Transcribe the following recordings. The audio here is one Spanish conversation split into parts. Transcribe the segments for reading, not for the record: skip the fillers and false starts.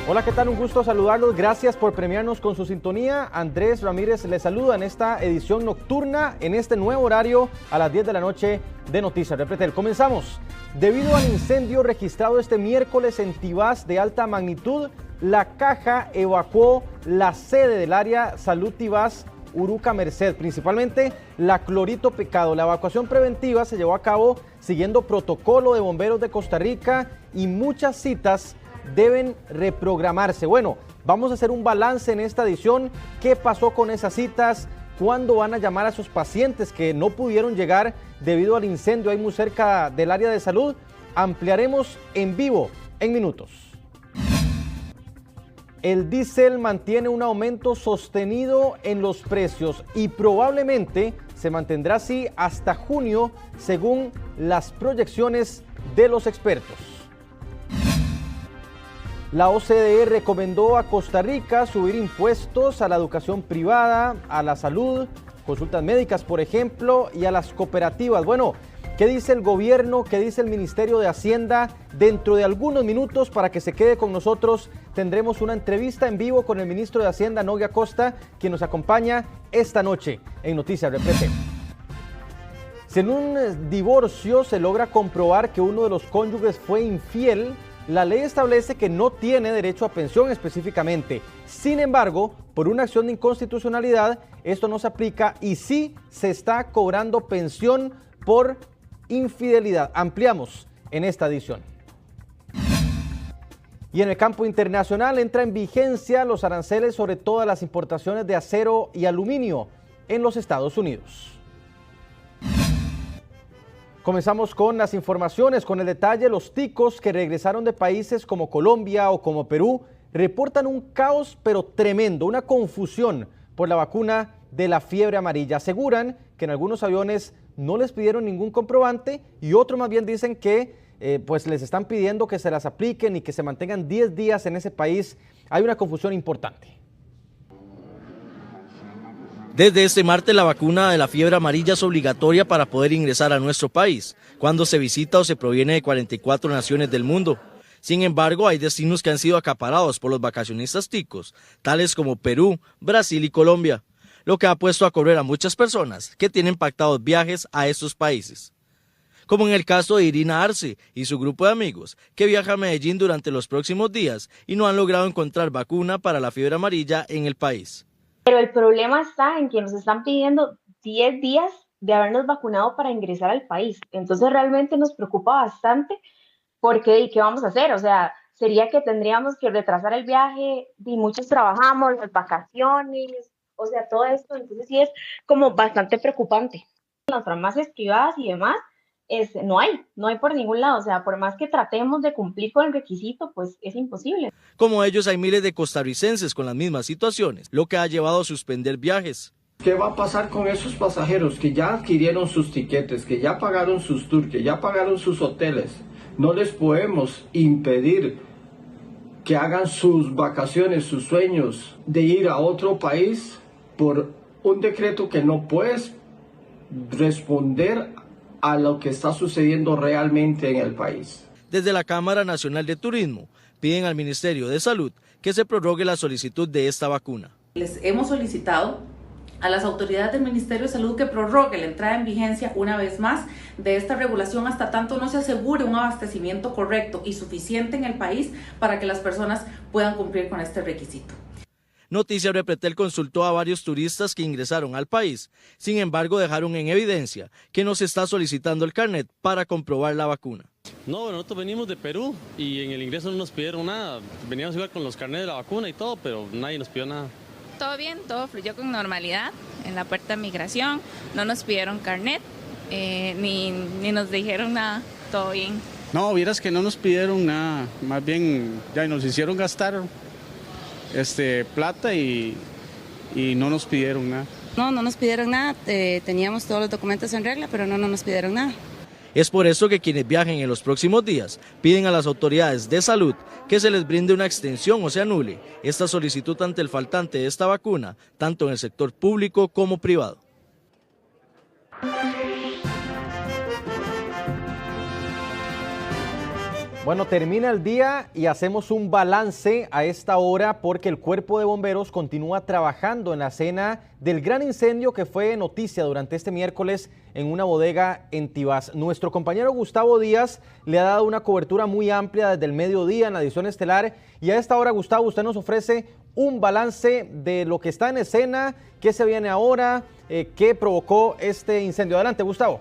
Hola, ¿qué tal? Un gusto saludarlos. Gracias por premiarnos con su sintonía. Andrés Ramírez les saluda en esta edición nocturna, en este nuevo horario, a las 10 de la noche de Noticias Repretel. Comenzamos. Debido al incendio registrado este miércoles en Tibás de alta magnitud, la Caja evacuó la sede del área Salud Tibás Uruca Merced, principalmente la Clorito Pecado. La evacuación preventiva se llevó a cabo siguiendo protocolo de bomberos de Costa Rica y muchas citas deben reprogramarse. Bueno, vamos a hacer un balance en esta edición. ¿Qué pasó con esas citas? ¿Cuándo van a llamar a esos pacientes que no pudieron llegar debido al incendio ahí muy cerca del área de salud? Ampliaremos en vivo en minutos. El diésel mantiene un aumento sostenido en los precios y probablemente se mantendrá así hasta junio, según las proyecciones de los expertos. La OCDE recomendó a Costa Rica subir impuestos a la educación privada, a la salud, consultas médicas, por ejemplo, y a las cooperativas. Bueno, ¿qué dice el gobierno? ¿Qué dice el Ministerio de Hacienda? Dentro de algunos minutos, para que se quede con nosotros, tendremos una entrevista en vivo con el ministro de Hacienda, Nogue Acosta, quien nos acompaña esta noche en Noticias Repretel. Si en un divorcio se logra comprobar que uno de los cónyuges fue infiel, la ley establece que no tiene derecho a pensión específicamente. Sin embargo, por una acción de inconstitucionalidad, esto no se aplica y sí se está cobrando pensión por infidelidad. Ampliamos en esta edición. Y en el campo internacional entra en vigencia los aranceles sobre todas las importaciones de acero y aluminio en los Estados Unidos. Comenzamos con las informaciones, con el detalle. Los ticos que regresaron de países como Colombia o como Perú reportan un caos pero tremendo, una confusión por la vacuna de la fiebre amarilla. Aseguran que en algunos aviones no les pidieron ningún comprobante y otros más bien dicen que pues les están pidiendo que se las apliquen y que se mantengan 10 días en ese país. Hay una confusión importante. Desde este martes la vacuna de la fiebre amarilla es obligatoria para poder ingresar a nuestro país, cuando se visita o se proviene de 44 naciones del mundo. Sin embargo, hay destinos que han sido acaparados por los vacacionistas ticos, tales como Perú, Brasil y Colombia, lo que ha puesto a correr a muchas personas que tienen pactados viajes a estos países. Como en el caso de Irina Arce y su grupo de amigos, que viaja a Medellín durante los próximos días y no han logrado encontrar vacuna para la fiebre amarilla en el país. Pero el problema está en que nos están pidiendo 10 días de habernos vacunado para ingresar al país. Entonces realmente nos preocupa bastante porque ¿y qué vamos a hacer? O sea, sería que tendríamos que retrasar el viaje y muchos trabajamos, las vacaciones, o sea, todo esto. Entonces sí es como bastante preocupante. Las farmacias privadas y demás, no hay por ningún lado. O sea, por más que tratemos de cumplir con el requisito, pues es imposible. Como ellos, hay miles de costarricenses con las mismas situaciones, lo que ha llevado a suspender viajes. ¿Qué va a pasar con esos pasajeros que ya adquirieron sus tiquetes, que ya pagaron sus tours, que ya pagaron sus hoteles? No les podemos impedir que hagan sus vacaciones, sus sueños de ir a otro país por un decreto que no puedes responder a lo que está sucediendo realmente en el país. Desde la Cámara Nacional de Turismo piden al Ministerio de Salud que se prorrogue la solicitud de esta vacuna. Les hemos solicitado a las autoridades del Ministerio de Salud que prorrogue la entrada en vigencia una vez más de esta regulación hasta tanto no se asegure un abastecimiento correcto y suficiente en el país para que las personas puedan cumplir con este requisito. Noticias Repretel consultó a varios turistas que ingresaron al país, sin embargo dejaron en evidencia que no se está solicitando el carnet para comprobar la vacuna. No, bueno, nosotros venimos de Perú y en el ingreso no nos pidieron nada, veníamos igual con los carnets de la vacuna y todo, pero nadie nos pidió nada. Todo bien, todo fluyó con normalidad en la puerta de migración, no nos pidieron carnet, ni nos dijeron nada, todo bien. No, vieras que no nos pidieron nada, más bien ya nos hicieron gastar plata y no nos pidieron nada. No nos pidieron nada, teníamos todos los documentos en regla, pero no nos pidieron nada. Es por eso que quienes viajen en los próximos días piden a las autoridades de salud que se les brinde una extensión o se anule esta solicitud ante el faltante de esta vacuna, tanto en el sector público como privado. Bueno, termina el día y hacemos un balance a esta hora porque el Cuerpo de Bomberos continúa trabajando en la escena del gran incendio que fue noticia durante este miércoles en una bodega en Tibás. Nuestro compañero Gustavo Díaz le ha dado una cobertura muy amplia desde el mediodía en la edición estelar y a esta hora, Gustavo, usted nos ofrece un balance de lo que está en escena, qué se viene ahora, qué provocó este incendio. Adelante, Gustavo.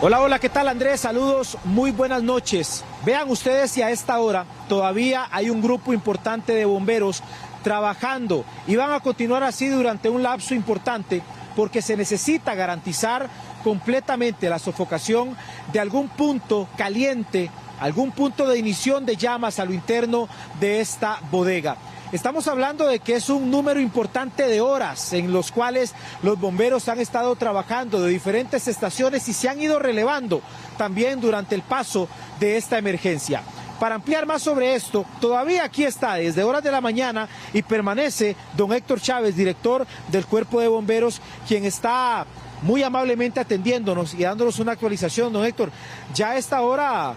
Hola, hola, ¿qué tal, Andrés? Saludos, muy buenas noches. Vean ustedes si a esta hora todavía hay un grupo importante de bomberos trabajando y van a continuar así durante un lapso importante porque se necesita garantizar completamente la sofocación de algún punto caliente, algún punto de ignición de llamas a lo interno de esta bodega. Estamos hablando de que es un número importante de horas en los cuales los bomberos han estado trabajando de diferentes estaciones y se han ido relevando también durante el paso de esta emergencia. Para ampliar más sobre esto, todavía aquí está desde horas de la mañana y permanece don Héctor Chávez, director del Cuerpo de Bomberos, quien está muy amablemente atendiéndonos y dándonos una actualización. Don Héctor, ya a esta hora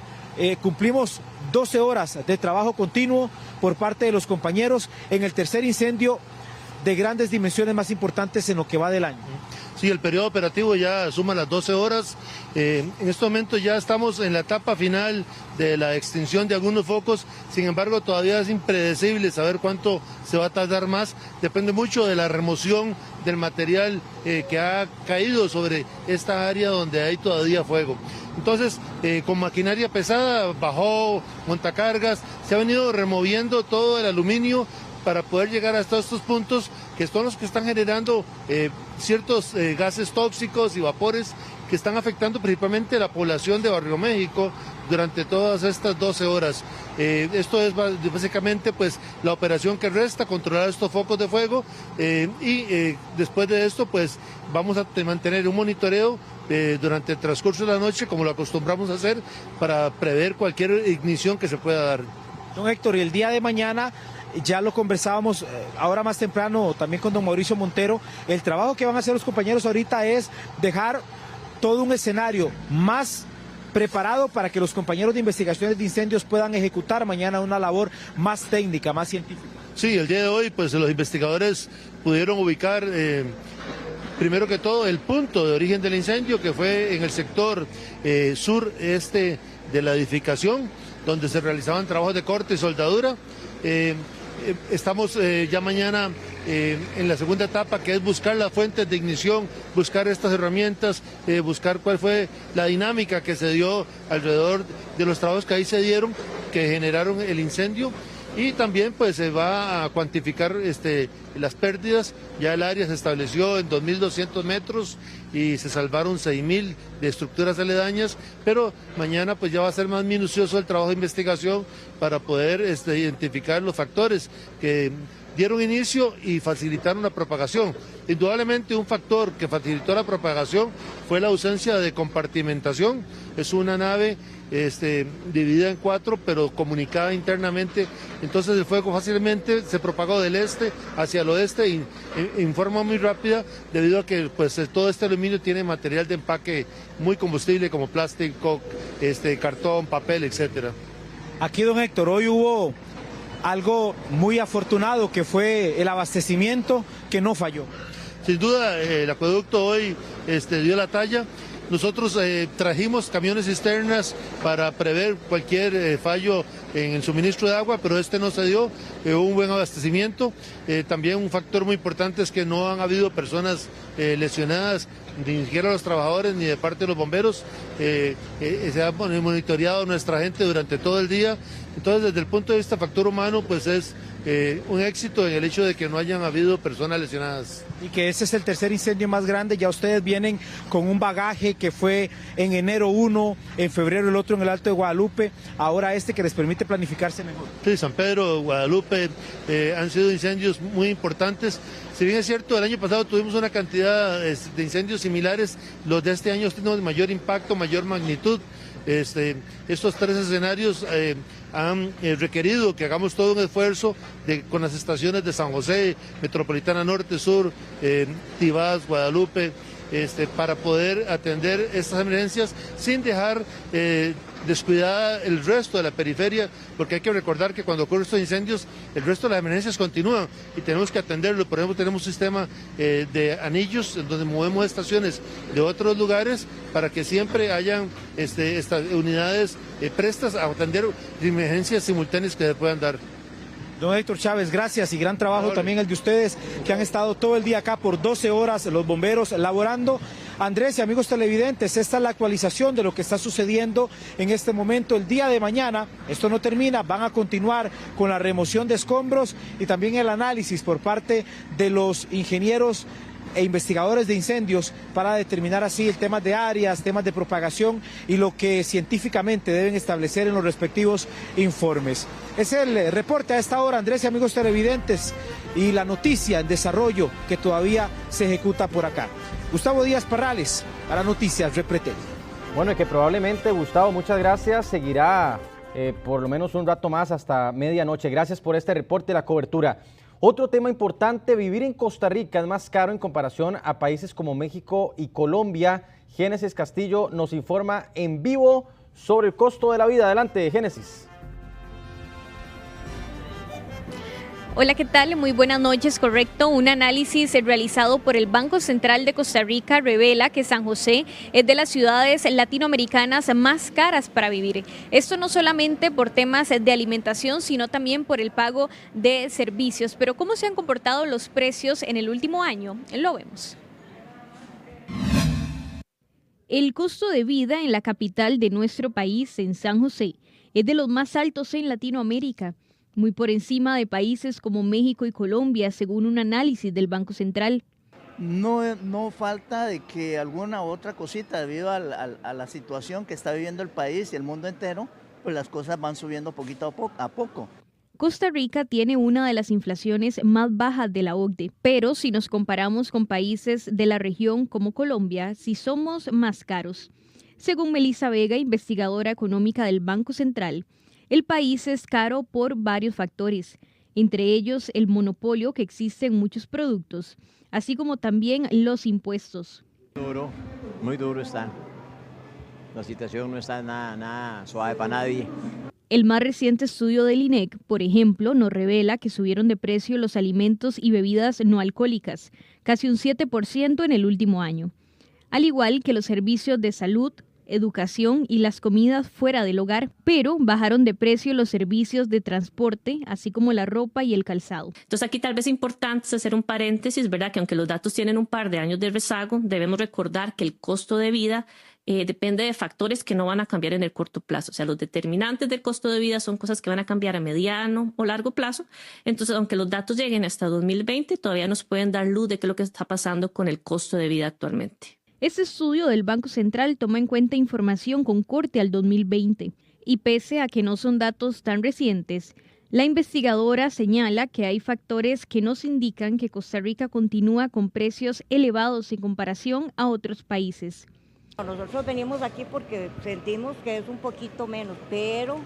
cumplimos 12 horas de trabajo continuo por parte de los compañeros en el tercer incendio de grandes dimensiones más importantes en lo que va del año. Sí, el periodo operativo ya suma las 12 horas. En este momento ya estamos en la etapa final de la extinción de algunos focos. Sin embargo, todavía es impredecible saber cuánto se va a tardar más. Depende mucho de la remoción del material que ha caído sobre esta área donde hay todavía fuego. Entonces, con maquinaria pesada, bajó, montacargas, se ha venido removiendo todo el aluminio para poder llegar hasta estos puntos que son los que están generando ciertos gases tóxicos y vapores que están afectando principalmente a la población de Barrio México durante todas estas 12 horas. Esto es básicamente pues la operación que resta, controlar estos focos de fuego y después de esto pues vamos a mantener un monitoreo durante el transcurso de la noche como lo acostumbramos a hacer para prever cualquier ignición que se pueda dar. Don Héctor, y el día de mañana ya lo conversábamos ahora más temprano también con don Mauricio Montero, el trabajo que van a hacer los compañeros ahorita es dejar todo un escenario más preparado para que los compañeros de investigaciones de incendios puedan ejecutar mañana una labor más técnica, más científica. Sí, el día de hoy pues los investigadores pudieron ubicar primero que todo el punto de origen del incendio que fue en el sector sureste de la edificación donde se realizaban trabajos de corte y soldadura. Estamos ya mañana en la segunda etapa, que es buscar las fuentes de ignición, buscar estas herramientas, buscar cuál fue la dinámica que se dio alrededor de los trabajos que ahí se dieron, que generaron el incendio. Y también pues se va a cuantificar las pérdidas. Ya el área se estableció en 2.200 metros y se salvaron 6.000 de estructuras aledañas, pero mañana pues ya va a ser más minucioso el trabajo de investigación para poder identificar los factores que dieron inicio y facilitaron la propagación. Indudablemente un factor que facilitó la propagación fue la ausencia de compartimentación. Es una nave dividida en 4, pero comunicada internamente. Entonces el fuego fácilmente se propagó del este hacia el oeste y en forma muy rápida, debido a que pues todo este aluminio tiene material de empaque muy combustible como plástico, cartón, papel, etcétera. Aquí, don Héctor, hoy hubo algo muy afortunado que fue el abastecimiento que no falló. Sin duda el acueducto hoy dio la talla. Nosotros trajimos camiones cisternas para prever cualquier fallo en el suministro de agua, pero no se dio, hubo un buen abastecimiento. También un factor muy importante es que no han habido personas lesionadas, ni siquiera los trabajadores ni de parte de los bomberos. Se ha monitoreado nuestra gente durante todo el día. Entonces, desde el punto de vista factor humano, pues es un éxito en el hecho de que no hayan habido personas lesionadas. Y que ese es el tercer incendio más grande, ya ustedes vienen con un bagaje que fue en enero uno, en febrero el otro en el Alto de Guadalupe, ahora que les permite planificarse mejor. Sí, San Pedro, Guadalupe, han sido incendios muy importantes. Si bien es cierto, el año pasado tuvimos una cantidad de incendios similares, los de este año tienen mayor impacto, mayor magnitud. Estos tres escenarios han requerido que hagamos todo un esfuerzo con las estaciones de San José, Metropolitana Norte, Sur, Tibás, Guadalupe, para poder atender estas emergencias sin dejar descuidada el resto de la periferia, porque hay que recordar que cuando ocurren estos incendios, el resto de las emergencias continúan y tenemos que atenderlo. Por ejemplo, tenemos un sistema de anillos en donde movemos estaciones de otros lugares para que siempre hayan estas unidades prestas a atender emergencias simultáneas que se puedan dar. Don Héctor Chávez, gracias y gran trabajo también el de ustedes que han estado todo el día acá por 12 horas, los bomberos laborando. Andrés y amigos televidentes, esta es la actualización de lo que está sucediendo en este momento. El día de mañana, esto no termina, van a continuar con la remoción de escombros y también el análisis por parte de los ingenieros e investigadores de incendios para determinar así el tema de áreas, temas de propagación y lo que científicamente deben establecer en los respectivos informes. Es el reporte a esta hora, Andrés y amigos televidentes, y la noticia en desarrollo que todavía se ejecuta por acá. Gustavo Díaz Parrales, para Noticias Repretel. Bueno, y que probablemente, Gustavo, muchas gracias, seguirá por lo menos un rato más hasta medianoche. Gracias por este reporte y la cobertura. Otro tema importante, vivir en Costa Rica es más caro en comparación a países como México y Colombia. Génesis Castillo nos informa en vivo sobre el costo de la vida. Adelante, Génesis. Hola, ¿qué tal? Muy buenas noches. Correcto, un análisis realizado por el Banco Central de Costa Rica revela que San José es de las ciudades latinoamericanas más caras para vivir. Esto no solamente por temas de alimentación, sino también por el pago de servicios. Pero ¿cómo se han comportado los precios en el último año? Lo vemos. El costo de vida en la capital de nuestro país, en San José, es de los más altos en Latinoamérica, muy por encima de países como México y Colombia, según un análisis del Banco Central. No falta de que alguna otra cosita, debido a la situación que está viviendo el país y el mundo entero, pues las cosas van subiendo poquito a poco. Costa Rica tiene una de las inflaciones más bajas de la OCDE, pero si nos comparamos con países de la región como Colombia, sí somos más caros. Según Melissa Vega, investigadora económica del Banco Central, el país es caro por varios factores, entre ellos el monopolio que existe en muchos productos, así como también los impuestos. Muy duro está. La situación no está nada suave para nadie. El más reciente estudio del INEC, por ejemplo, nos revela que subieron de precio los alimentos y bebidas no alcohólicas, casi un 7% en el último año, al igual que los servicios de salud, educación y las comidas fuera del hogar, pero bajaron de precio los servicios de transporte, así como la ropa y el calzado. Entonces aquí tal vez es importante hacer un paréntesis, ¿verdad? Que aunque los datos tienen un par de años de rezago, debemos recordar que el costo de vida depende de factores que no van a cambiar en el corto plazo. O sea, los determinantes del costo de vida son cosas que van a cambiar a mediano o largo plazo. Entonces, aunque los datos lleguen hasta 2020, todavía nos pueden dar luz de qué es lo que está pasando con el costo de vida actualmente. Este estudio del Banco Central toma en cuenta información con corte al 2020 y pese a que no son datos tan recientes, la investigadora señala que hay factores que nos indican que Costa Rica continúa con precios elevados en comparación a otros países. Nosotros venimos aquí porque sentimos que es un poquito menos, pero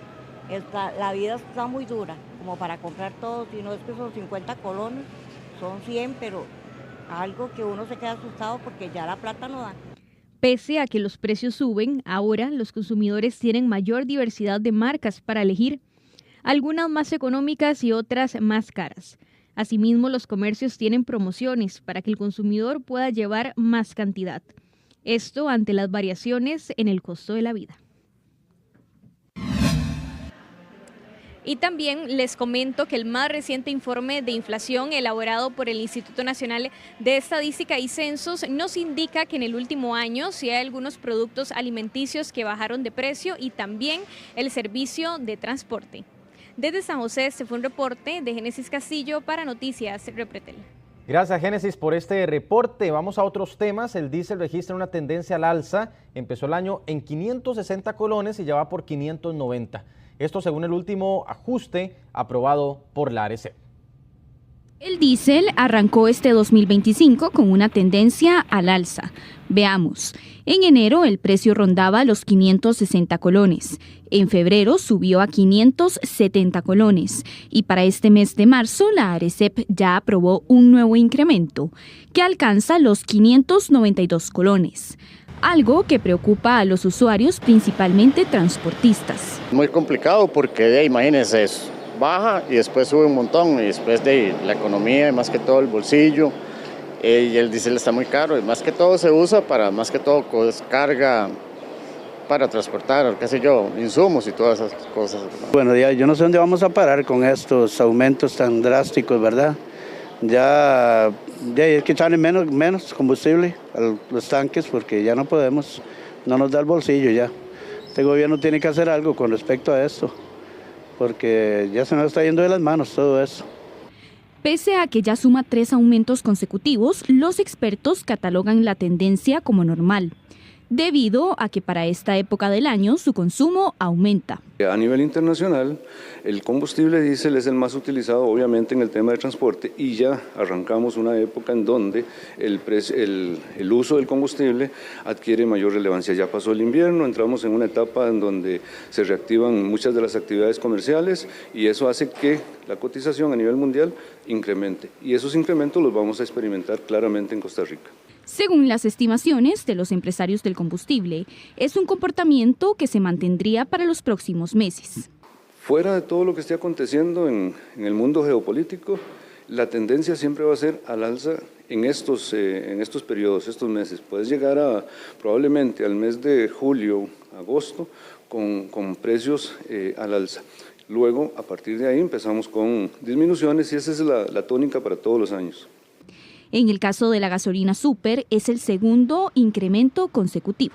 la vida está muy dura como para comprar todo, si no es que son 50 colones, son 100, pero algo que uno se queda asustado porque ya la plata no da. Pese a que los precios suben, ahora los consumidores tienen mayor diversidad de marcas para elegir, algunas más económicas y otras más caras. Asimismo, los comercios tienen promociones para que el consumidor pueda llevar más cantidad. Esto ante las variaciones en el costo de la vida. Y también les comento que el más reciente informe de inflación elaborado por el Instituto Nacional de Estadística y Censos nos indica que en el último año sí hay algunos productos alimenticios que bajaron de precio y también el servicio de transporte. Desde San José, este fue un reporte de Génesis Castillo para Noticias Repretel. Gracias, Génesis, por este reporte. Vamos a otros temas. El diésel registra una tendencia al alza. Empezó el año en 560 colones y ya va por 590. Esto según el último ajuste aprobado por la ARECEP. El diésel arrancó este 2025 con una tendencia al alza. Veamos, en enero el precio rondaba los 560 colones, en febrero subió a 570 colones y para este mes de marzo la ARECEP ya aprobó un nuevo incremento que alcanza los 592 colones. Algo que preocupa a los usuarios, principalmente transportistas. Muy complicado porque imagínense eso. Baja y después sube un montón y después de la economía y más que todo el bolsillo y el diésel está muy caro y más que todo se usa para más que todo carga para transportar, qué sé yo, insumos y todas esas cosas. Bueno, ya yo no sé dónde vamos a parar con estos aumentos tan drásticos, ¿verdad? Ya hay que echarle menos combustible a los tanques porque ya no podemos, no nos da el bolsillo ya. Este gobierno tiene que hacer algo con respecto a esto, porque ya se nos está yendo de las manos todo eso. Pese a que ya suma 3 aumentos consecutivos, los expertos catalogan la tendencia como normal, debido a que para esta época del año su consumo aumenta. A nivel internacional, el combustible diésel es el más utilizado obviamente en el tema de transporte y ya arrancamos una época en donde el uso del combustible adquiere mayor relevancia. Ya pasó el invierno, entramos en una etapa en donde se reactivan muchas de las actividades comerciales y eso hace que la cotización a nivel mundial incremente y esos incrementos los vamos a experimentar claramente en Costa Rica. Según las estimaciones de los empresarios del combustible, es un comportamiento que se mantendría para los próximos meses. Fuera de todo lo que esté aconteciendo en el mundo geopolítico, la tendencia siempre va a ser al alza en estos periodos, estos meses. Puedes llegar probablemente al mes de julio, agosto, con precios al alza. Luego, a partir de ahí, empezamos con disminuciones y esa es la tónica para todos los años. En el caso de la gasolina súper, es el segundo incremento consecutivo.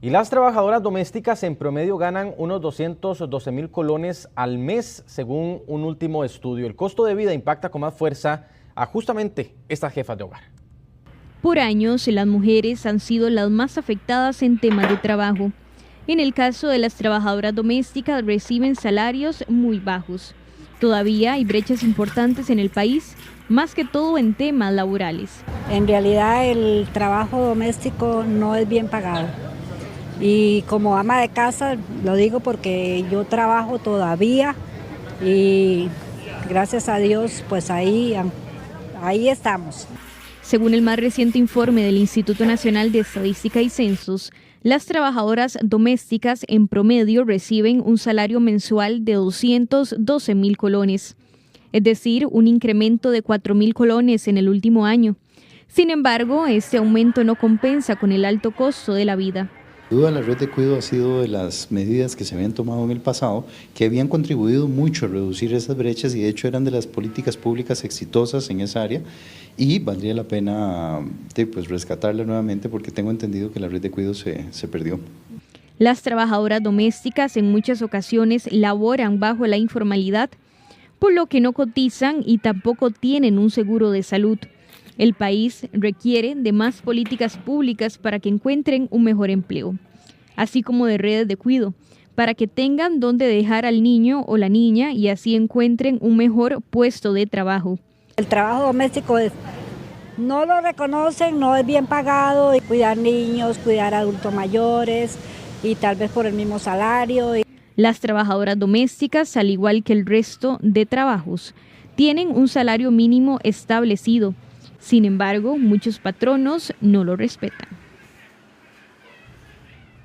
Y las trabajadoras domésticas en promedio ganan unos 212,000 colones al mes, según un último estudio. El costo de vida impacta con más fuerza a justamente estas jefas de hogar. Por años, las mujeres han sido las más afectadas en temas de trabajo. En el caso de las trabajadoras domésticas, reciben salarios muy bajos. Todavía hay brechas importantes en el país, más que todo en temas laborales. En realidad el trabajo doméstico no es bien pagado. Y como ama de casa, lo digo porque yo trabajo todavía y gracias a Dios, pues ahí estamos. Según el más reciente informe del Instituto Nacional de Estadística y Censos, las trabajadoras domésticas en promedio reciben un salario mensual de 212,000 colones, es decir, un incremento de 4,000 colones en el último año. Sin embargo, este aumento no compensa con el alto costo de la vida. Sin duda, la red de cuidado ha sido de las medidas que se habían tomado en el pasado, que habían contribuido mucho a reducir esas brechas y de hecho eran de las políticas públicas exitosas en esa área y valdría la pena rescatarla nuevamente porque tengo entendido que la red de cuidado se perdió. Las trabajadoras domésticas en muchas ocasiones laboran bajo la informalidad, por lo que no cotizan y tampoco tienen un seguro de salud. El país requiere de más políticas públicas para que encuentren un mejor empleo, así como de redes de cuidado, para que tengan donde dejar al niño o la niña y así encuentren un mejor puesto de trabajo. El trabajo doméstico no lo reconocen, no es bien pagado, y cuidar niños, cuidar adultos mayores y tal vez por el mismo salario. Las trabajadoras domésticas, al igual que el resto de trabajos, tienen un salario mínimo establecido. Sin embargo, muchos patronos no lo respetan.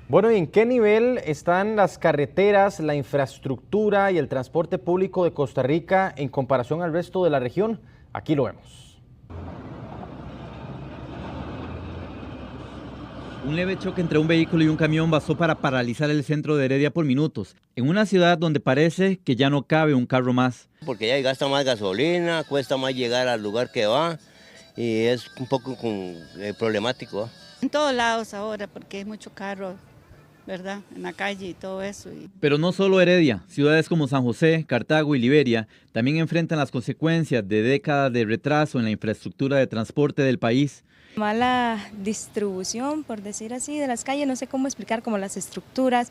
Bueno, ¿y en qué nivel están las carreteras, la infraestructura y el transporte público de Costa Rica en comparación al resto de la región? Aquí lo vemos. Un leve choque entre un vehículo y un camión bastó para paralizar el centro de Heredia por minutos, en una ciudad donde parece que ya no cabe un carro más. Porque ya gasta más gasolina, cuesta más llegar al lugar que va y es un poco problemático. En todos lados ahora, porque hay mucho carro, ¿verdad? En la calle y todo eso. Pero no solo Heredia, ciudades como San José, Cartago y Liberia también enfrentan las consecuencias de décadas de retraso en la infraestructura de transporte del país. Mala distribución, por decir así, de las calles, no sé cómo explicar, como las estructuras,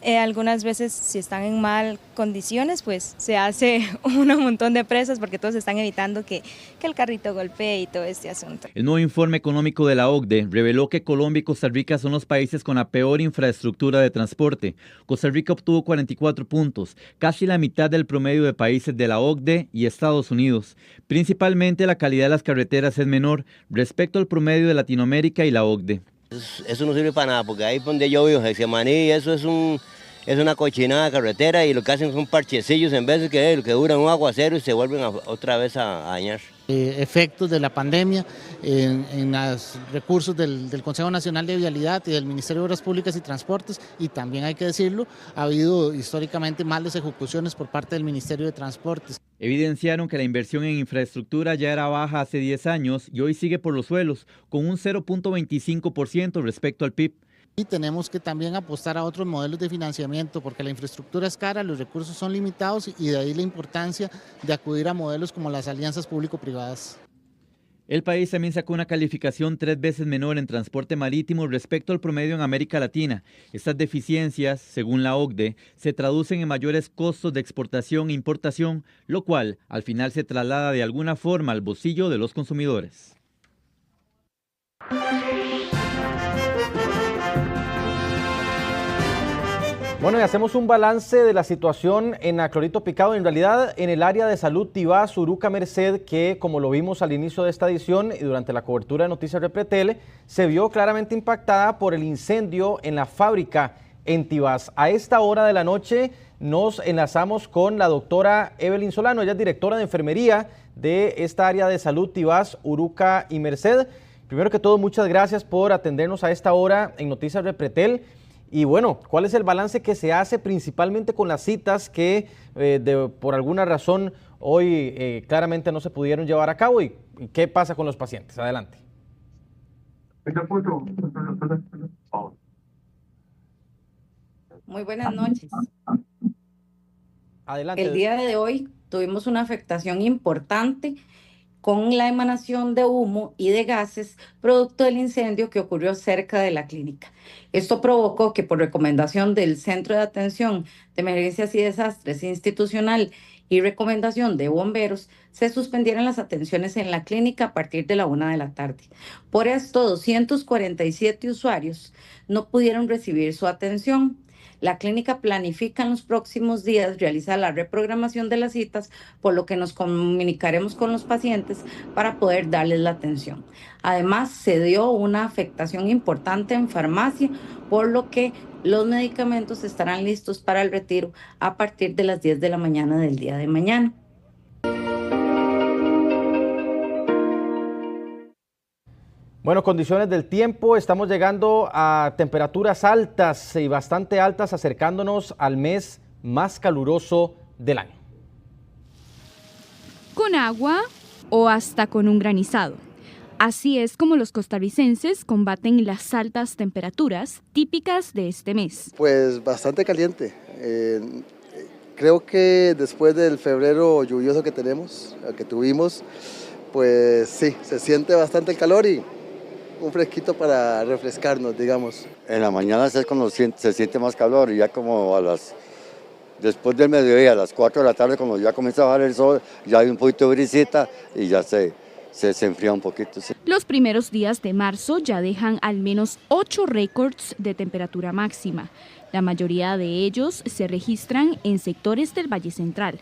algunas veces si están en mal condiciones, pues se hace un montón de presas porque todos están evitando que el carrito golpee y todo este asunto. El nuevo informe económico de la OCDE reveló que Colombia y Costa Rica son los países con la peor infraestructura de transporte. Costa Rica obtuvo 44 puntos, casi la mitad del promedio de países de la OCDE y Estados Unidos. Principalmente la calidad de las carreteras es menor respecto al promedio de Latinoamérica y la OCDE. Eso no sirve para nada, porque ahí donde yo vivo, Getsemaní, eso es una cochinada de carretera y lo que hacen son parchecillos en vez de que duran un aguacero y se vuelven otra vez a dañar. Efectos de la pandemia en los recursos del Consejo Nacional de Vialidad y del Ministerio de Obras Públicas y Transportes, y también hay que decirlo, ha habido históricamente malas ejecuciones por parte del Ministerio de Transportes. Evidenciaron que la inversión en infraestructura ya era baja hace 10 años y hoy sigue por los suelos, con un 0.25% respecto al PIB. Y tenemos que también apostar a otros modelos de financiamiento porque la infraestructura es cara, los recursos son limitados y de ahí la importancia de acudir a modelos como las alianzas público-privadas. El país también sacó una calificación 3 veces menor en transporte marítimo respecto al promedio en América Latina. Estas deficiencias, según la OCDE, se traducen en mayores costos de exportación e importación, lo cual al final se traslada de alguna forma al bolsillo de los consumidores. Bueno, y hacemos un balance de la situación en Aclorito Picado, en realidad en el área de salud Tibás, Uruca, Merced, que como lo vimos al inicio de esta edición y durante la cobertura de Noticias Repretel, se vio claramente impactada por el incendio en la fábrica en Tibás. A esta hora de la noche nos enlazamos con la doctora Evelyn Solano, ella es directora de enfermería de esta área de salud Tibás, Uruca y Merced. Primero que todo, muchas gracias por atendernos a esta hora en Noticias Repretel. Y bueno, ¿cuál es el balance que se hace principalmente con las citas que por alguna razón hoy claramente no se pudieron llevar a cabo? ¿Y qué pasa con los pacientes? Adelante. Muy buenas noches. Adelante. El día de hoy tuvimos una afectación importante con la emanación de humo y de gases producto del incendio que ocurrió cerca de la clínica. Esto provocó que por recomendación del Centro de Atención de Emergencias y Desastres Institucional y recomendación de bomberos, se suspendieran las atenciones en la clínica a partir de la 1 de la tarde. Por esto, 247 usuarios no pudieron recibir su atención. La clínica planifica en los próximos días realizar la reprogramación de las citas, por lo que nos comunicaremos con los pacientes para poder darles la atención. Además, se dio una afectación importante en farmacia, por lo que los medicamentos estarán listos para el retiro a partir de las 10 de la mañana del día de mañana. Bueno, condiciones del tiempo, estamos llegando a temperaturas altas y bastante altas, acercándonos al mes más caluroso del año. Con agua o hasta con un granizado. Así es como los costarricenses combaten las altas temperaturas típicas de este mes. Pues bastante caliente. Creo que después del febrero lluvioso que tuvimos, pues sí, se siente bastante el calor y un fresquito para refrescarnos, digamos. En la mañana es cuando se siente más calor y ya como después del mediodía, a las 4 de la tarde, cuando ya comienza a bajar el sol, ya hay un poquito de brisita y ya se enfría un poquito. Sí. Los primeros días de marzo ya dejan al menos 8 récords de temperatura máxima. La mayoría de ellos se registran en sectores del Valle Central.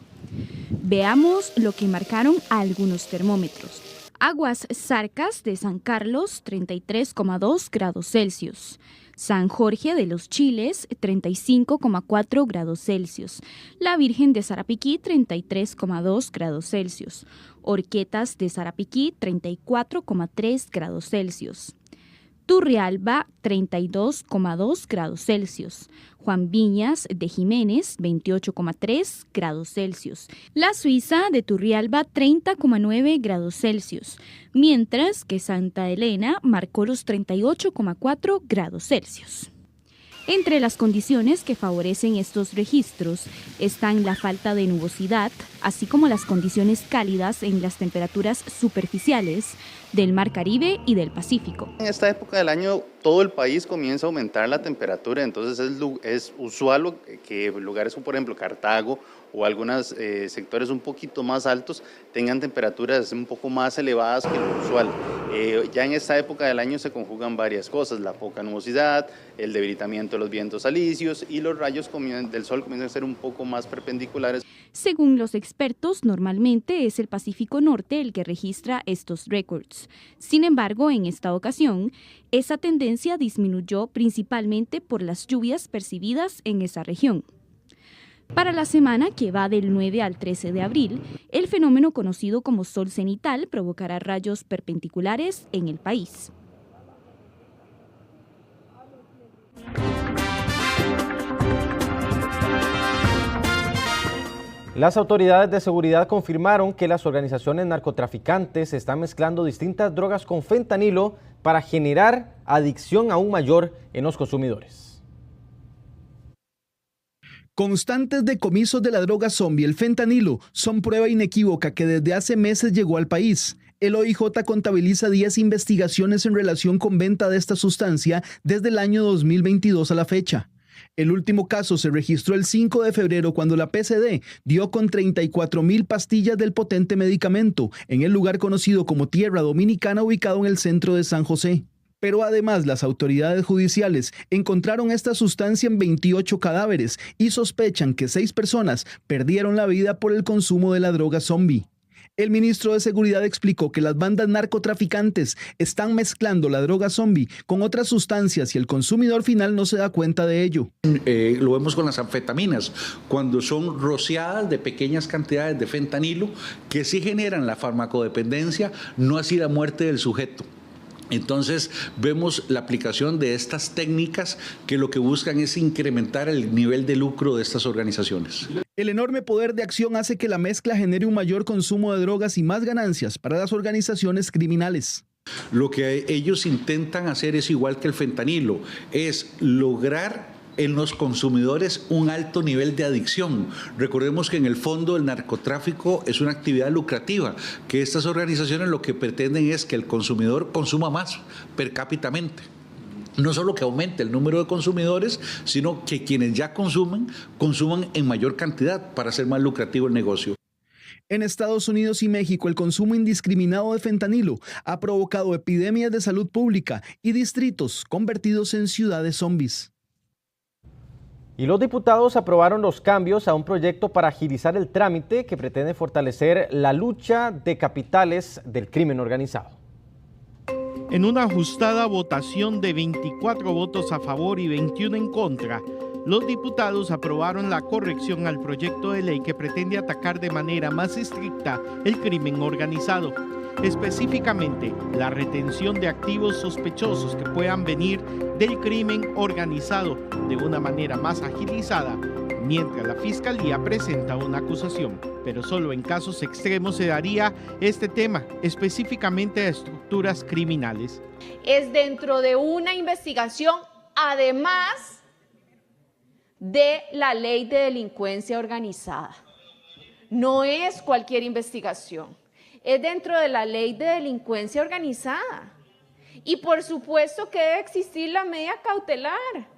Veamos lo que marcaron algunos termómetros. Aguas Zarcas de San Carlos, 33,2 grados Celsius. San Jorge de los Chiles, 35,4 grados Celsius. La Virgen de Sarapiquí, 33,2 grados Celsius. Horquetas de Sarapiquí, 34,3 grados Celsius. Turrialba, 32,2 grados Celsius. Juan Viñas de Jiménez, 28,3 grados Celsius. La Suiza de Turrialba, 30,9 grados Celsius. Mientras que Santa Elena marcó los 38,4 grados Celsius. Entre las condiciones que favorecen estos registros están la falta de nubosidad, así como las condiciones cálidas en las temperaturas superficiales del Mar Caribe y del Pacífico. En esta época del año todo el país comienza a aumentar la temperatura, entonces es usual que lugares como por ejemplo Cartago o algunos sectores un poquito más altos tengan temperaturas un poco más elevadas que lo usual. Ya en esta época del año se conjugan varias cosas, la poca nubosidad, el debilitamiento de los vientos alisios y los rayos del sol comienzan a ser un poco más perpendiculares. Según los expertos, normalmente es el Pacífico Norte el que registra estos récords. Sin embargo, en esta ocasión, esa tendencia disminuyó principalmente por las lluvias percibidas en esa región. Para la semana que va del 9 al 13 de abril, el fenómeno conocido como sol cenital provocará rayos perpendiculares en el país. Las autoridades de seguridad confirmaron que las organizaciones narcotraficantes están mezclando distintas drogas con fentanilo para generar adicción aún mayor en los consumidores. Constantes decomisos de la droga zombie, el fentanilo, son prueba inequívoca que desde hace meses llegó al país. El OIJ contabiliza 10 investigaciones en relación con venta de esta sustancia desde el año 2022 a la fecha. El último caso se registró el 5 de febrero cuando la PCD dio con 34.000 pastillas del potente medicamento en el lugar conocido como Tierra Dominicana, ubicado en el centro de San José. Pero además las autoridades judiciales encontraron esta sustancia en 28 cadáveres y sospechan que 6 personas perdieron la vida por el consumo de la droga zombie. El ministro de Seguridad explicó que las bandas narcotraficantes están mezclando la droga zombie con otras sustancias y el consumidor final no se da cuenta de ello. Lo vemos con las anfetaminas, cuando son rociadas de pequeñas cantidades de fentanilo que sí generan la farmacodependencia, no así la muerte del sujeto. Entonces vemos la aplicación de estas técnicas que lo que buscan es incrementar el nivel de lucro de estas organizaciones. El enorme poder de acción hace que la mezcla genere un mayor consumo de drogas y más ganancias para las organizaciones criminales. Lo que ellos intentan hacer es igual que el fentanilo, es lograr en los consumidores un alto nivel de adicción. Recordemos que en el fondo el narcotráfico es una actividad lucrativa, que estas organizaciones lo que pretenden es que el consumidor consuma más per cápitamente. No solo que aumente el número de consumidores, sino que quienes ya consuman en mayor cantidad para hacer más lucrativo el negocio. En Estados Unidos y México, el consumo indiscriminado de fentanilo ha provocado epidemias de salud pública y distritos convertidos en ciudades zombies. Y los diputados aprobaron los cambios a un proyecto para agilizar el trámite que pretende fortalecer la lucha de capitales del crimen organizado. En una ajustada votación de 24 votos a favor y 21 en contra, los diputados aprobaron la corrección al proyecto de ley que pretende atacar de manera más estricta el crimen organizado. Específicamente, la retención de activos sospechosos que puedan venir del crimen organizado de una manera más agilizada, mientras la Fiscalía presenta una acusación. Pero solo en casos extremos se daría este tema, específicamente a estructuras criminales. Es dentro de una investigación, además de la ley de delincuencia organizada. No es cualquier investigación. Es dentro de la ley de delincuencia organizada. Y por supuesto que debe existir la medida cautelar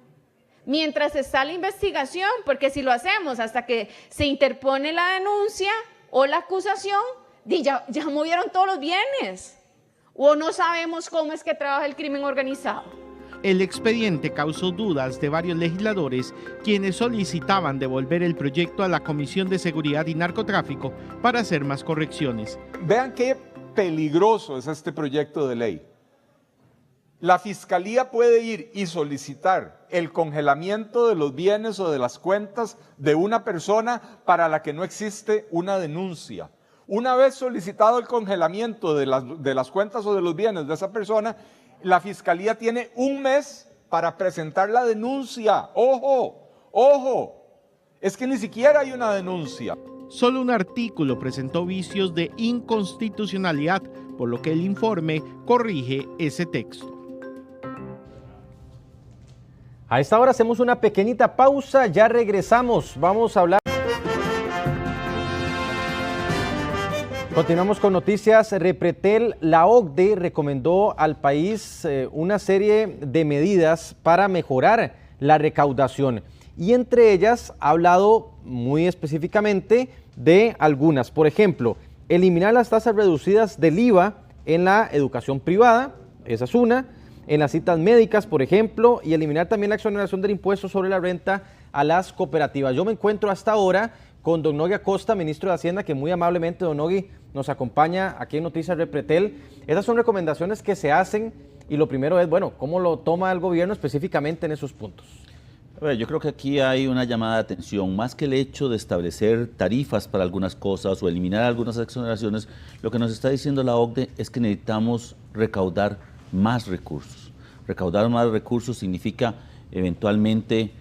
mientras está la investigación, porque si lo hacemos hasta que se interpone la denuncia o la acusación, ya movieron todos los bienes. O no sabemos cómo es que trabaja el crimen organizado. El expediente causó dudas de varios legisladores, quienes solicitaban devolver el proyecto a la Comisión de Seguridad y Narcotráfico para hacer más correcciones. Vean qué peligroso es este proyecto de ley. La Fiscalía puede ir y solicitar el congelamiento de los bienes o de las cuentas de una persona para la que no existe una denuncia. Una vez solicitado el congelamiento de las cuentas o de los bienes de esa persona, la Fiscalía tiene un mes para presentar la denuncia. ¡Ojo! ¡Ojo! Es que ni siquiera hay una denuncia. Solo un artículo presentó vicios de inconstitucionalidad, por lo que el informe corrige ese texto. A esta hora hacemos una pequeñita pausa, ya regresamos, vamos a hablar. Continuamos con noticias. Repretel, la OCDE recomendó al país una serie de medidas para mejorar la recaudación y entre ellas ha hablado muy específicamente de algunas. Por ejemplo, eliminar las tasas reducidas del IVA en la educación privada, esa es una, en las citas médicas, por ejemplo, y eliminar también la exoneración del impuesto sobre la renta a las cooperativas. Yo me encuentro hasta ahora con don Nogui Acosta, ministro de Hacienda, que muy amablemente, don Nogui, nos acompaña aquí en Noticias Repretel. Esas son recomendaciones que se hacen y lo primero es, bueno, ¿cómo lo toma el gobierno específicamente en esos puntos? A ver, yo creo que aquí hay una llamada de atención, más que el hecho de establecer tarifas para algunas cosas o eliminar algunas exoneraciones, lo que nos está diciendo la OCDE es que necesitamos recaudar más recursos. Recaudar más recursos significa eventualmente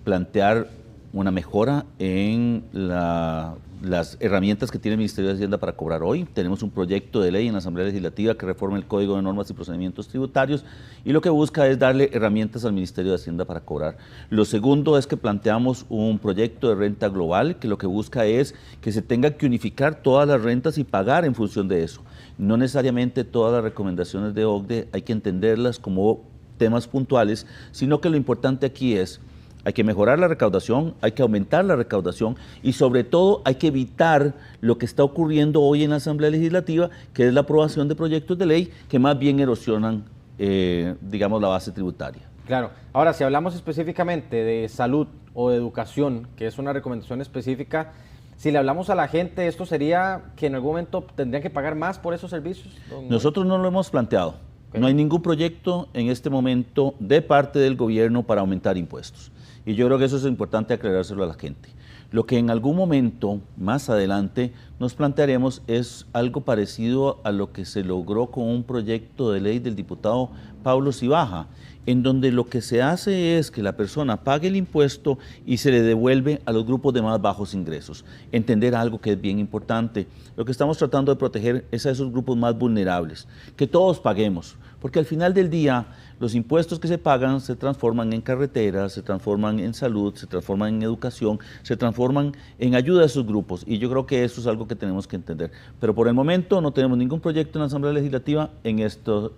plantear una mejora en las herramientas que tiene el Ministerio de Hacienda para cobrar hoy. Tenemos un proyecto de ley en la Asamblea Legislativa que reforma el Código de Normas y Procedimientos Tributarios y lo que busca es darle herramientas al Ministerio de Hacienda para cobrar. Lo segundo es que planteamos un proyecto de renta global que lo que busca es que se tenga que unificar todas las rentas y pagar en función de eso. No necesariamente todas las recomendaciones de OCDE hay que entenderlas como temas puntuales, sino que lo importante aquí es hay que mejorar la recaudación, hay que aumentar la recaudación y sobre todo hay que evitar lo que está ocurriendo hoy en la Asamblea Legislativa, que es la aprobación de proyectos de ley que más bien erosionan, digamos, la base tributaria. Claro. Ahora, si hablamos específicamente de salud o de educación, que es una recomendación específica, si le hablamos a la gente, ¿esto sería que en algún momento tendrían que pagar más por esos servicios? Nosotros no lo hemos planteado. Okay. No hay ningún proyecto en este momento de parte del gobierno para aumentar impuestos. Y yo creo que eso es importante aclarárselo a la gente. Lo que en algún momento, más adelante, nos plantearemos es algo parecido a lo que se logró con un proyecto de ley del diputado Pablo Cibaja, en donde lo que se hace es que la persona pague el impuesto y se le devuelve a los grupos de más bajos ingresos. Entender algo que es bien importante. Lo que estamos tratando de proteger es a esos grupos más vulnerables, que todos paguemos, porque al final del día los impuestos que se pagan se transforman en carreteras, se transforman en salud, se transforman en educación, se transforman en ayuda a esos grupos y yo creo que eso es algo que tenemos que entender. Pero por el momento no tenemos ningún proyecto en la Asamblea Legislativa en esta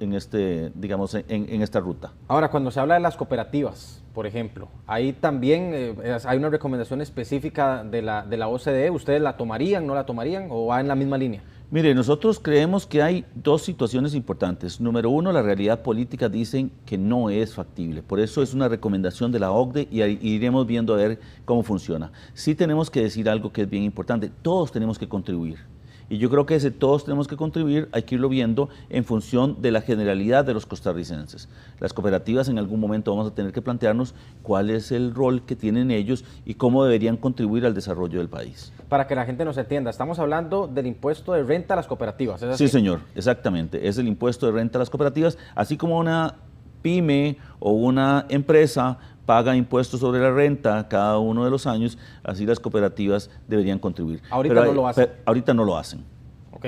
ruta. Ahora, cuando se habla de las cooperativas, por ejemplo, ahí también hay una recomendación específica de la OCDE. ¿Ustedes la tomarían, no la tomarían o va en la misma línea? Mire, nosotros creemos que hay dos situaciones importantes. Número uno, la realidad política dicen que no es factible. Por eso es una recomendación de la OCDE y iremos viendo a ver cómo funciona. Sí tenemos que decir algo que es bien importante. Todos tenemos que contribuir. Y yo creo que ese todos tenemos que contribuir, hay que irlo viendo en función de la generalidad de los costarricenses. Las cooperativas en algún momento vamos a tener que plantearnos cuál es el rol que tienen ellos y cómo deberían contribuir al desarrollo del país. Para que la gente nos entienda, estamos hablando del impuesto de renta a las cooperativas, ¿es así? Sí, señor, exactamente. Es el impuesto de renta a las cooperativas, así como una pyme o una empresa paga impuestos sobre la renta cada uno de los años, así las cooperativas deberían contribuir. Ahorita no lo hacen. Ahorita no lo hacen. Ok.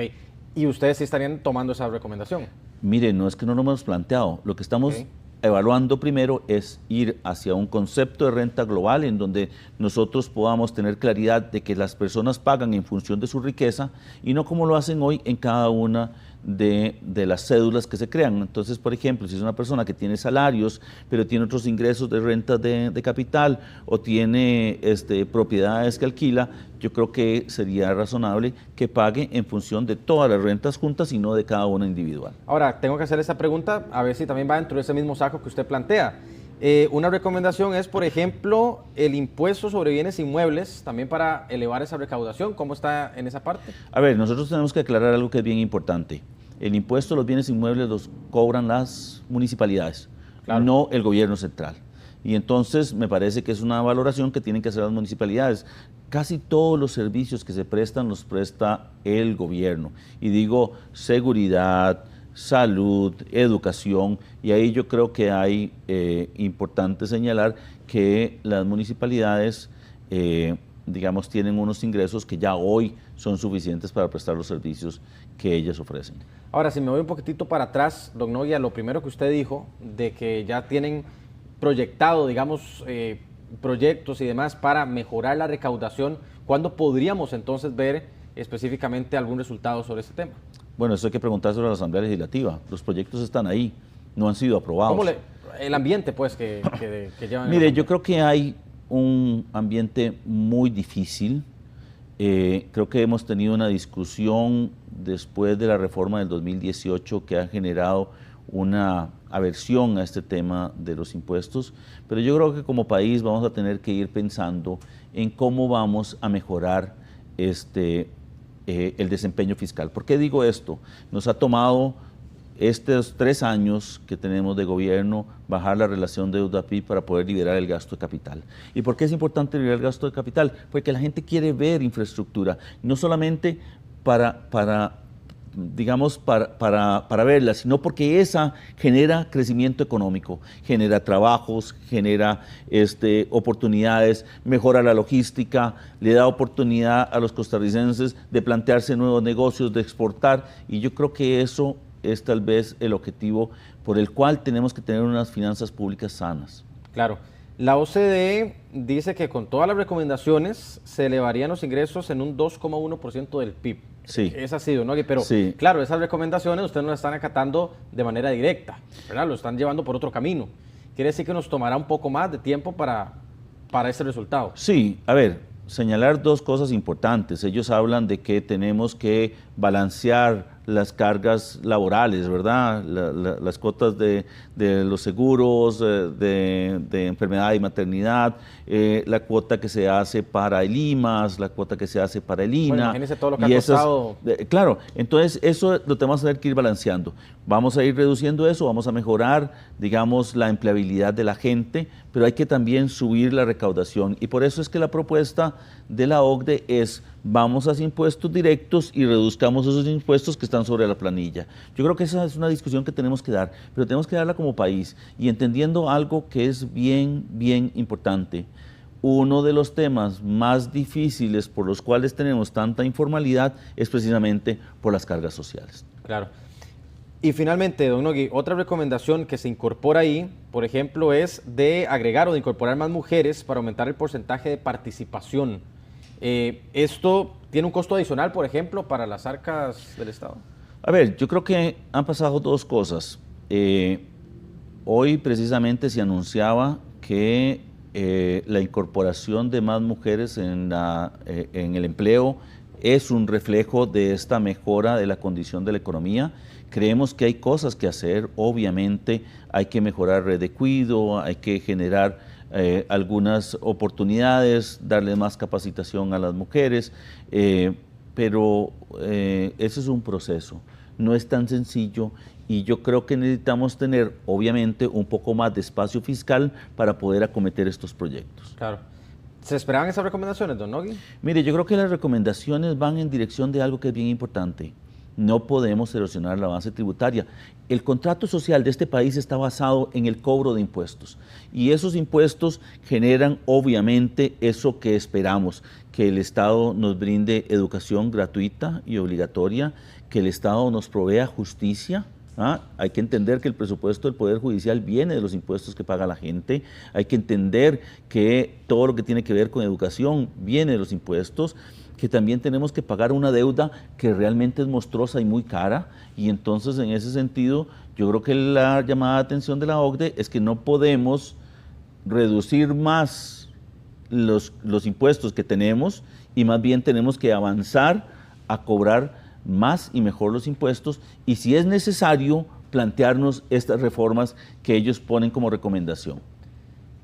¿Y ustedes sí estarían tomando esa recomendación? Mire, no es que no lo hemos planteado. Lo que estamos evaluando primero es ir hacia un concepto de renta global en donde nosotros podamos tener claridad de que las personas pagan en función de su riqueza y no como lo hacen hoy en cada una de las cédulas que se crean. Entonces, por ejemplo, si es una persona que tiene salarios, pero tiene otros ingresos de renta de capital o tiene propiedades que alquila, yo creo que sería razonable que pague en función de todas las rentas juntas y no de cada una individual. Ahora, tengo que hacer esta pregunta, a ver si también va dentro de ese mismo saco que usted plantea. Una recomendación es, por ejemplo, el impuesto sobre bienes inmuebles, también para elevar esa recaudación. ¿Cómo está en esa parte? A ver, nosotros tenemos que aclarar algo que es bien importante. El impuesto a los bienes inmuebles los cobran las municipalidades, claro, no el gobierno central. Y entonces me parece que es una valoración que tienen que hacer las municipalidades. Casi todos los servicios que se prestan los presta el gobierno. Y digo seguridad, salud, educación, y ahí yo creo que hay importante señalar que las municipalidades, digamos, tienen unos ingresos que ya hoy son suficientes para prestar los servicios que ellas ofrecen. Ahora, si me voy un poquitito para atrás, don Nogui, lo primero que usted dijo, de que ya tienen proyectado, digamos, proyectos y demás para mejorar la recaudación, ¿cuándo podríamos entonces ver específicamente algún resultado sobre este tema? Bueno, eso hay que preguntar sobre la Asamblea Legislativa. Los proyectos están ahí, no han sido aprobados. El ambiente, pues, que llevan... Mire, yo creo que hay un ambiente muy difícil. Creo que hemos tenido una discusión después de la reforma del 2018 que ha generado una aversión a este tema de los impuestos, pero yo creo que como país vamos a tener que ir pensando en cómo vamos a mejorar el desempeño fiscal. ¿Por qué digo esto? Nos ha tomado estos 3 años que tenemos de gobierno bajar la relación deuda-PIB para poder liberar el gasto de capital. ¿Y por qué es importante liberar el gasto de capital? Porque la gente quiere ver infraestructura, no solamente para verla, sino porque esa genera crecimiento económico, genera trabajos, genera oportunidades, mejora la logística, le da oportunidad a los costarricenses de plantearse nuevos negocios, de exportar, y yo creo que eso es tal vez el objetivo por el cual tenemos que tener unas finanzas públicas sanas. Claro. La OCDE dice que con todas las recomendaciones se elevarían los ingresos en un 2,1% del PIB. Sí. Es así, ¿no? Pero sí. Claro, esas recomendaciones ustedes no las están acatando de manera directa, ¿verdad? Lo están llevando por otro camino. Quiere decir que nos tomará un poco más de tiempo para ese resultado. Sí, a ver, señalar 2 cosas importantes. Ellos hablan de que tenemos que balancear las cargas laborales, ¿verdad? Las cuotas de los seguros, de enfermedad y maternidad, la cuota que se hace para el IMAS, la cuota que se hace para el INA. Bueno, imagínense todo lo que ha costado. Claro, entonces eso lo tenemos que tener que ir balanceando. Vamos a ir reduciendo eso, vamos a mejorar, digamos, la empleabilidad de la gente, pero hay que también subir la recaudación. Y por eso es que la propuesta de la OCDE es: vamos a impuestos directos y reduzcamos esos impuestos que están sobre la planilla. Yo creo que esa es una discusión que tenemos que dar, pero tenemos que darla como país y entendiendo algo que es bien, bien importante. Uno de los temas más difíciles por los cuales tenemos tanta informalidad es precisamente por las cargas sociales. Claro. Y finalmente, don Nogui, otra recomendación que se incorpora ahí, por ejemplo, es de agregar o de incorporar más mujeres para aumentar el porcentaje de participación. ¿Esto tiene un costo adicional, por ejemplo, para las arcas del Estado? A ver, yo creo que han pasado 2 cosas. Hoy precisamente se anunciaba que la incorporación de más mujeres en el empleo es un reflejo de esta mejora de la condición de la economía. Creemos que hay cosas que hacer, obviamente hay que mejorar red de cuidado, hay que generar algunas oportunidades, darle más capacitación a las mujeres, pero ese es un proceso, no es tan sencillo y yo creo que necesitamos tener obviamente un poco más de espacio fiscal para poder acometer estos proyectos. Claro. ¿Se esperaban esas recomendaciones, don Nogui? Mire, yo creo que las recomendaciones van en dirección de algo que es bien importante. No podemos erosionar la base tributaria. El contrato social de este país está basado en el cobro de impuestos y esos impuestos generan obviamente eso que esperamos, que el Estado nos brinde educación gratuita y obligatoria, que el Estado nos provea justicia. Hay que entender que el presupuesto del Poder Judicial viene de los impuestos que paga la gente, hay que entender que todo lo que tiene que ver con educación viene de los impuestos, que también tenemos que pagar una deuda que realmente es monstruosa y muy cara, y entonces en ese sentido yo creo que la llamada de atención de la OCDE es que no podemos reducir más los impuestos que tenemos y más bien tenemos que avanzar a cobrar más y mejor los impuestos y si es necesario plantearnos estas reformas que ellos ponen como recomendación.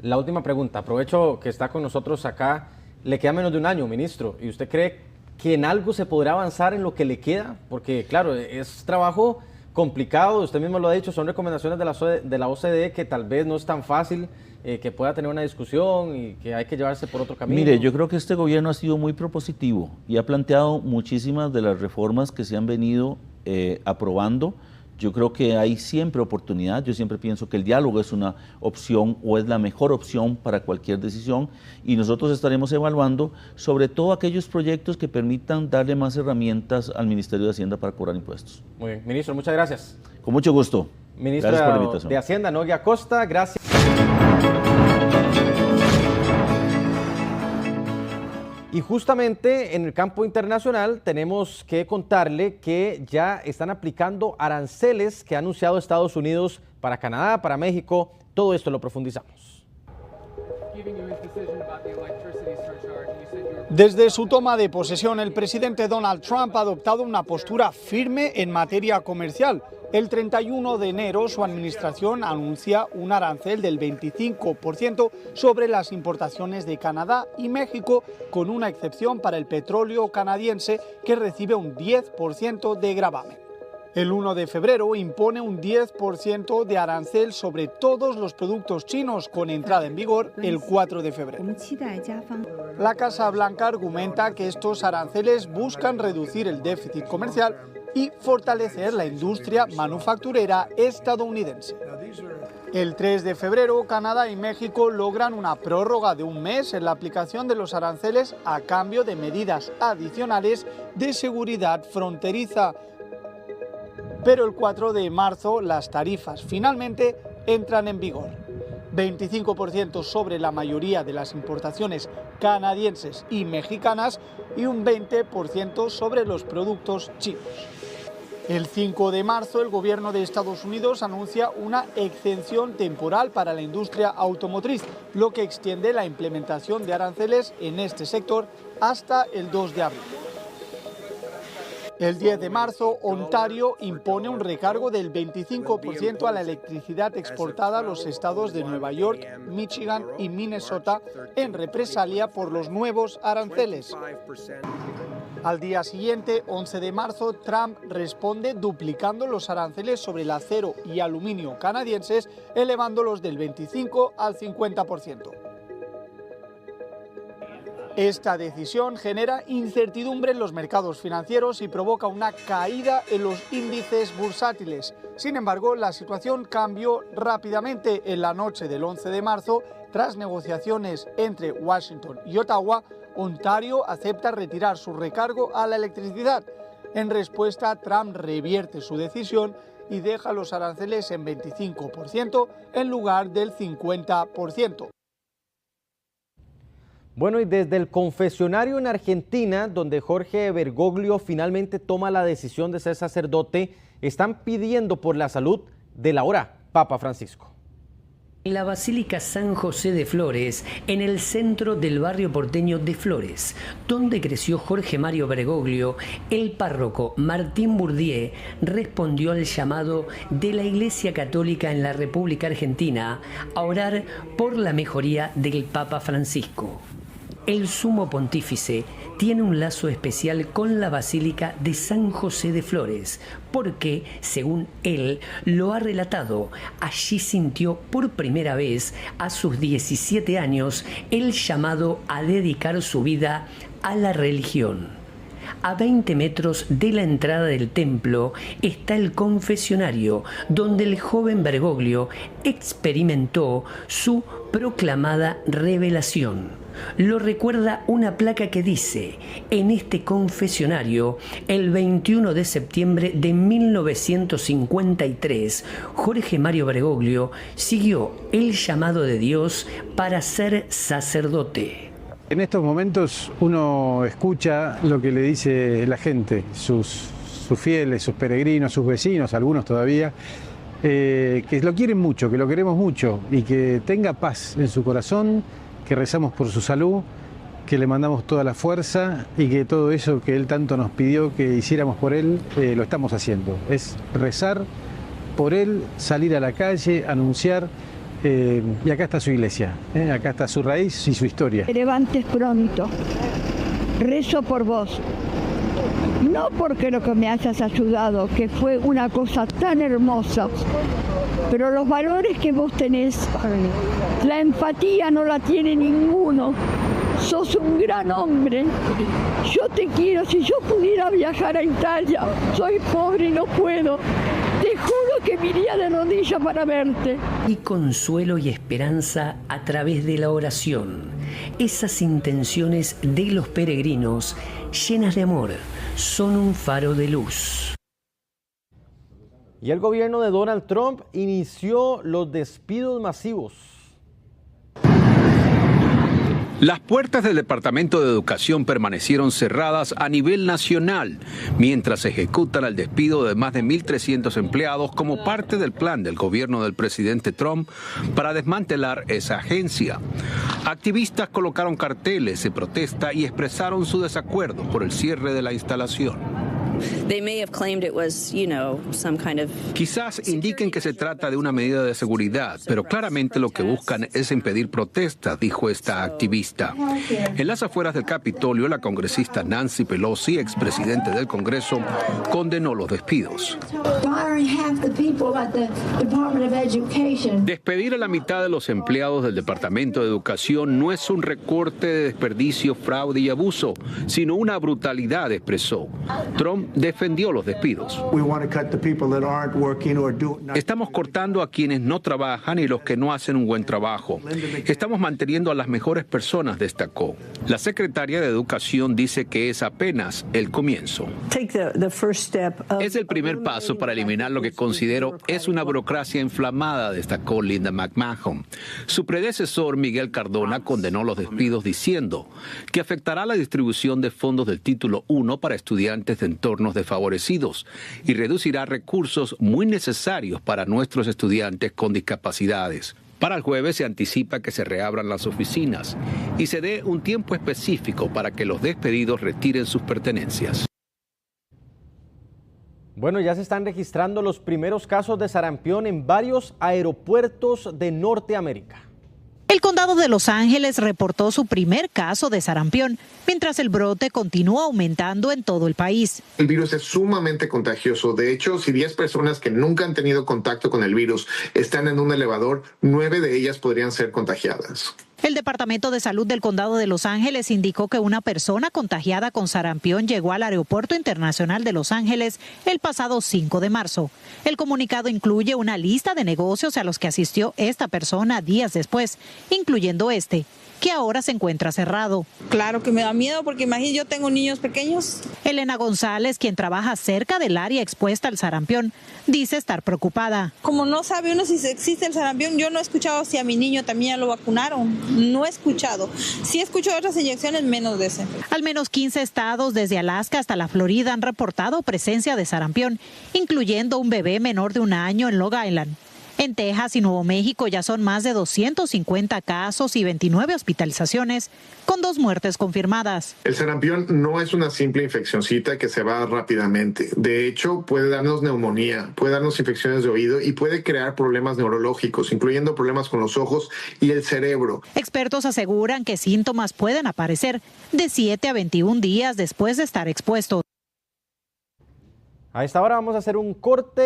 La última pregunta, aprovecho que está con nosotros acá. Le queda menos de un año, ministro, ¿y usted cree que en algo se podrá avanzar en lo que le queda? Porque, claro, es trabajo complicado, usted mismo lo ha dicho, son recomendaciones de la OCDE que tal vez no es tan fácil que pueda tener una discusión y que hay que llevarse por otro camino. Mire, yo creo que este gobierno ha sido muy propositivo y ha planteado muchísimas de las reformas que se han venido aprobando. Yo creo que hay siempre oportunidad, yo siempre pienso que el diálogo es una opción o es la mejor opción para cualquier decisión y nosotros estaremos evaluando sobre todo aquellos proyectos que permitan darle más herramientas al Ministerio de Hacienda para cobrar impuestos. Muy bien, ministro, muchas gracias. Con mucho gusto. Ministra de Hacienda, Nogi Acosta, gracias. Y justamente en el campo internacional tenemos que contarle que ya están aplicando aranceles que ha anunciado Estados Unidos para Canadá, para México. Todo esto lo profundizamos. Desde su toma de posesión, el presidente Donald Trump ha adoptado una postura firme en materia comercial. El 31 de enero, su administración anuncia un arancel del 25% sobre las importaciones de Canadá y México, con una excepción para el petróleo canadiense, que recibe un 10% de gravamen. El 1 de febrero impone un 10% de arancel sobre todos los productos chinos, con entrada en vigor el 4 de febrero. La Casa Blanca argumenta que estos aranceles buscan reducir el déficit comercial y fortalecer la industria manufacturera estadounidense. El 3 de febrero, Canadá y México logran una prórroga de un mes en la aplicación de los aranceles a cambio de medidas adicionales de seguridad fronteriza. Pero el 4 de marzo las tarifas finalmente entran en vigor. 25% sobre la mayoría de las importaciones canadienses y mexicanas y un 20% sobre los productos chinos. El 5 de marzo, el gobierno de Estados Unidos anuncia una exención temporal para la industria automotriz, lo que extiende la implementación de aranceles en este sector hasta el 2 de abril. El 10 de marzo, Ontario impone un recargo del 25% a la electricidad exportada a los estados de Nueva York, Michigan y Minnesota en represalia por los nuevos aranceles. Al día siguiente, 11 de marzo, Trump responde duplicando los aranceles sobre el acero y aluminio canadienses, elevándolos del 25 al 50%. Esta decisión genera incertidumbre en los mercados financieros y provoca una caída en los índices bursátiles. Sin embargo, la situación cambió rápidamente en la noche del 11 de marzo. Tras negociaciones entre Washington y Ottawa, Ontario acepta retirar su recargo a la electricidad. En respuesta, Trump revierte su decisión y deja los aranceles en 25% en lugar del 50%. Bueno, y desde el confesionario en Argentina, donde Jorge Bergoglio finalmente toma la decisión de ser sacerdote, están pidiendo por la salud del ahora Papa Francisco. En la Basílica San José de Flores, en el centro del barrio porteño de Flores, donde creció Jorge Mario Bergoglio, el párroco Martín Bourdieu respondió al llamado de la Iglesia Católica en la República Argentina a orar por la mejoría del Papa Francisco. El sumo pontífice tiene un lazo especial con la Basílica de San José de Flores, porque, según él lo ha relatado, allí sintió por primera vez, a sus 17 años, el llamado a dedicar su vida a la religión. A 20 metros de la entrada del templo está el confesionario, donde el joven Bergoglio experimentó su proclamada revelación. Lo recuerda una placa que dice: en este confesionario, el 21 de septiembre de 1953, Jorge Mario Bergoglio siguió el llamado de Dios para ser sacerdote. En estos momentos uno escucha lo que le dice la gente, sus fieles, sus peregrinos, sus vecinos, algunos todavía, que lo quieren mucho, que lo queremos mucho y que tenga paz en su corazón, que rezamos por su salud, que le mandamos toda la fuerza y que todo eso que él tanto nos pidió que hiciéramos por él, lo estamos haciendo. Es rezar por él, salir a la calle, anunciar. Y acá está su iglesia, acá está su raíz y su historia. Te levantes pronto, rezo por vos, no porque lo que me hayas ayudado, que fue una cosa tan hermosa, pero los valores que vos tenés, la empatía no la tiene ninguno, sos un gran hombre, yo te quiero, si yo pudiera viajar a Italia, soy pobre y no puedo. Te juro que me iría de rodillas para verte. Y consuelo y esperanza a través de la oración. Esas intenciones de los peregrinos, llenas de amor, son un faro de luz. Y el gobierno de Donald Trump inició los despidos masivos. Las puertas del Departamento de Educación permanecieron cerradas a nivel nacional, mientras se ejecuta el despido de más de 1.300 empleados como parte del plan del gobierno del presidente Trump para desmantelar esa agencia. Activistas colocaron carteles de protesta y expresaron su desacuerdo por el cierre de la instalación. Quizás indiquen que se trata de una medida de seguridad, pero claramente lo que buscan es impedir protestas, dijo esta activista. En las afueras del Capitolio, la congresista Nancy Pelosi, expresidente del Congreso, condenó los despidos. Despedir a la mitad de los empleados del Departamento de Educación no es un recorte de desperdicio, fraude y abuso, sino una brutalidad, expresó. Trump defendió los despidos. Estamos cortando a quienes no trabajan y los que no hacen un buen trabajo. Estamos manteniendo a las mejores personas, destacó. La secretaria de Educación dice que es apenas el comienzo. Es el primer paso para eliminar lo que considero es una burocracia inflamada, destacó Linda McMahon. Su predecesor, Miguel Cardona, condenó los despidos diciendo que afectará la distribución de fondos del Título 1 para estudiantes de entornos desfavorecidos y reducirá recursos muy necesarios para nuestros estudiantes con discapacidades. Para el jueves se anticipa que se reabran las oficinas y se dé un tiempo específico para que los despedidos retiren sus pertenencias. Bueno, ya se están registrando los primeros casos de sarampión en varios aeropuertos de Norteamérica. El condado de Los Ángeles reportó su primer caso de sarampión, mientras el brote continúa aumentando en todo el país. El virus es sumamente contagioso. De hecho, si 10 personas que nunca han tenido contacto con el virus están en un elevador, 9 de ellas podrían ser contagiadas. El Departamento de Salud del Condado de Los Ángeles indicó que una persona contagiada con sarampión llegó al Aeropuerto Internacional de Los Ángeles el pasado 5 de marzo. El comunicado incluye una lista de negocios a los que asistió esta persona días después, incluyendo este, que ahora se encuentra cerrado. Claro que me da miedo porque imagínate, yo tengo niños pequeños. Elena González, quien trabaja cerca del área expuesta al sarampión, dice estar preocupada. Como no sabe uno si existe el sarampión, yo no he escuchado si a mi niño también ya lo vacunaron. No he escuchado. Sí he escuchado otras inyecciones, menos de ese. Al menos 15 estados, desde Alaska hasta la Florida, han reportado presencia de sarampión, incluyendo un bebé menor de 1 año en Long Island. En Texas y Nuevo México ya son más de 250 casos y 29 hospitalizaciones, con 2 muertes confirmadas. El sarampión no es una simple infeccioncita que se va rápidamente. De hecho, puede darnos neumonía, puede darnos infecciones de oído y puede crear problemas neurológicos, incluyendo problemas con los ojos y el cerebro. Expertos aseguran que síntomas pueden aparecer de 7 a 21 días después de estar expuestos. A esta hora vamos a hacer un corte.